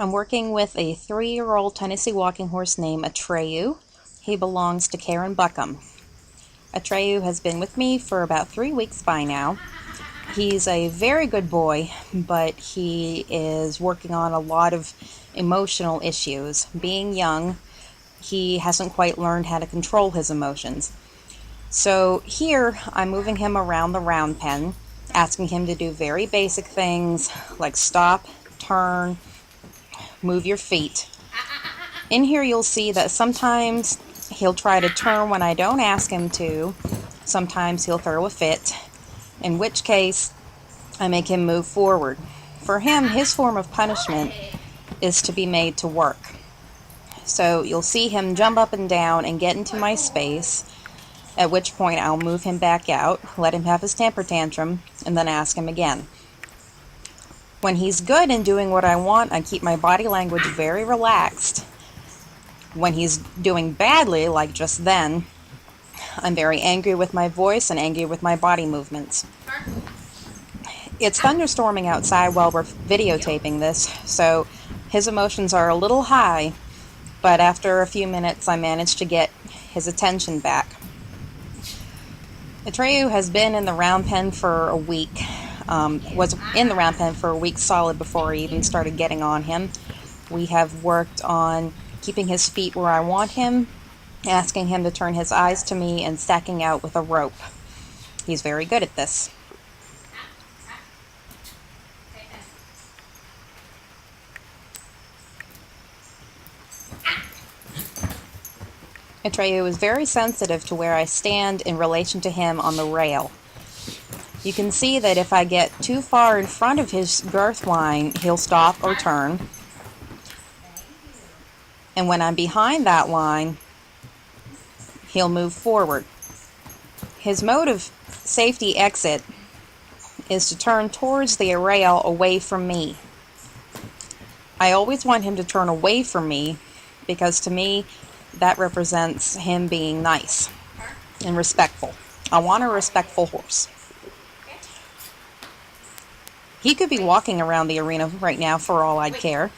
I'm working with a 3-year-old Tennessee walking horse named Atreyu. He belongs to Karen Buckham. Atreyu has been with me for about 3 weeks by now. He's a very good boy, but he is working on a lot of emotional issues. Being young, he hasn't quite learned how to control his emotions. So here, I'm moving him around the round pen, asking him to do very basic things like stop, turn, move your feet. In here you'll see that sometimes he'll try to turn when I don't ask him to. Sometimes he'll throw a fit, in which case I make him move forward. For him, his form of punishment is to be made to work. So you'll see him jump up and down and get into my space, at which point I'll move him back out, let him have his temper tantrum, and then ask him again. When he's good and doing what I want, I keep my body language very relaxed. When he's doing badly, like just then, I'm very angry with my voice and angry with my body movements. It's thunderstorming outside while we're videotaping this, so his emotions are a little high, but after a few minutes I managed to get his attention back. Atreyu has been in the round pen for a week. Was in the round pen for a week solid before I even started getting on him. We have worked on keeping his feet where I want him, asking him to turn his eyes to me, and stacking out with a rope. He's very good at this. Atreyu is very sensitive to where I stand in relation to him on the rail. You can see that if I get too far in front of his girth line, he'll stop or turn. And when I'm behind that line, he'll move forward. His mode of safety exit is to turn towards the rail away from me. I always want him to turn away from me because to me that represents him being nice and respectful. I want a respectful horse. He could be walking around the arena right now for all I'd care.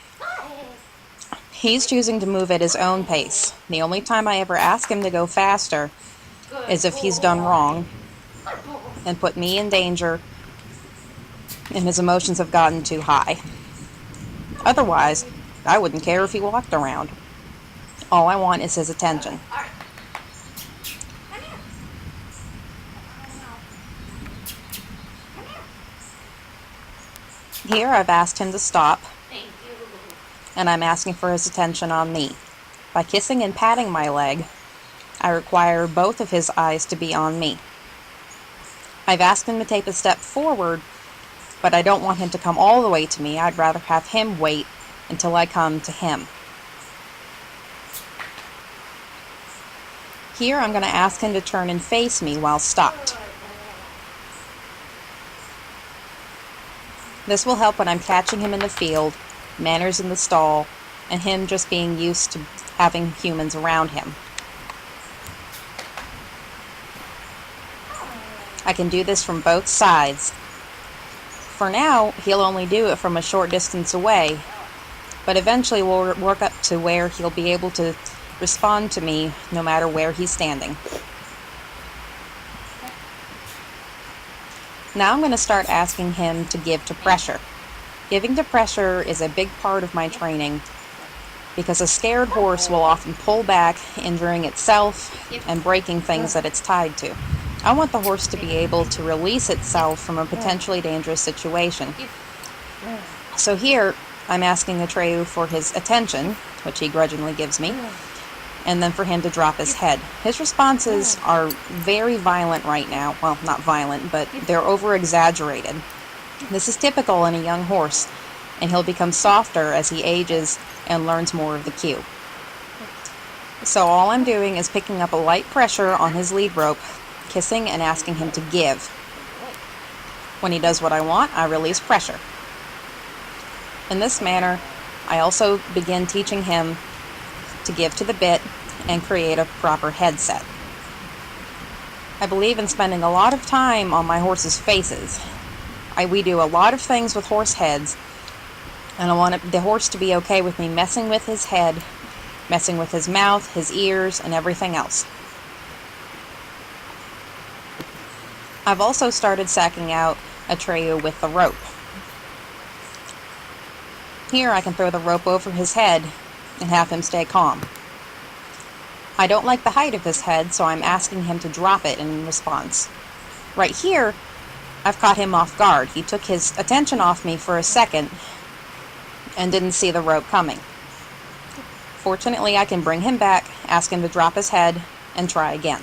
He's choosing to move at his own pace. The only time I ever ask him to go faster is if he's done wrong and put me in danger and his emotions have gotten too high. Otherwise, I wouldn't care if he walked around. All I want is his attention. Here I've asked him to stop, and I'm asking for his attention on me. By kissing and patting my leg, I require both of his eyes to be on me. I've asked him to take a step forward, but I don't want him to come all the way to me. I'd rather have him wait until I come to him. Here I'm going to ask him to turn and face me while stopped. This will help when I'm catching him in the field, manners in the stall, and him just being used to having humans around him. I can do this from both sides. For now, he'll only do it from a short distance away, but eventually we'll work up to where he'll be able to respond to me no matter where he's standing. Now I'm going to start asking him to give to pressure. Giving to pressure is a big part of my training because a scared horse will often pull back, injuring itself and breaking things that it's tied to. I want the horse to be able to release itself from a potentially dangerous situation. So here I'm asking Atreyu for his attention, which he grudgingly gives me, and then for him to drop his head. His responses are very violent right now. Well, not violent, but they're over-exaggerated. This is typical in a young horse, and he'll become softer as he ages and learns more of the cue. So all I'm doing is picking up a light pressure on his lead rope, kissing and asking him to give. When he does what I want, I release pressure. In this manner, I also begin teaching him to give to the bit and create a proper headset. I believe in spending a lot of time on my horses' faces. We do a lot of things with horse heads, And I want the horse to be okay with me messing with his head, messing with his mouth, his ears, and everything else. I've also started sacking out Atreyu with the rope. Here I can throw the rope over his head and have him stay calm. I don't like the height of his head, so I'm asking him to drop it in response. Right here, I've caught him off guard. He took his attention off me for a second and didn't see the rope coming. Fortunately, I can bring him back, ask him to drop his head, and try again.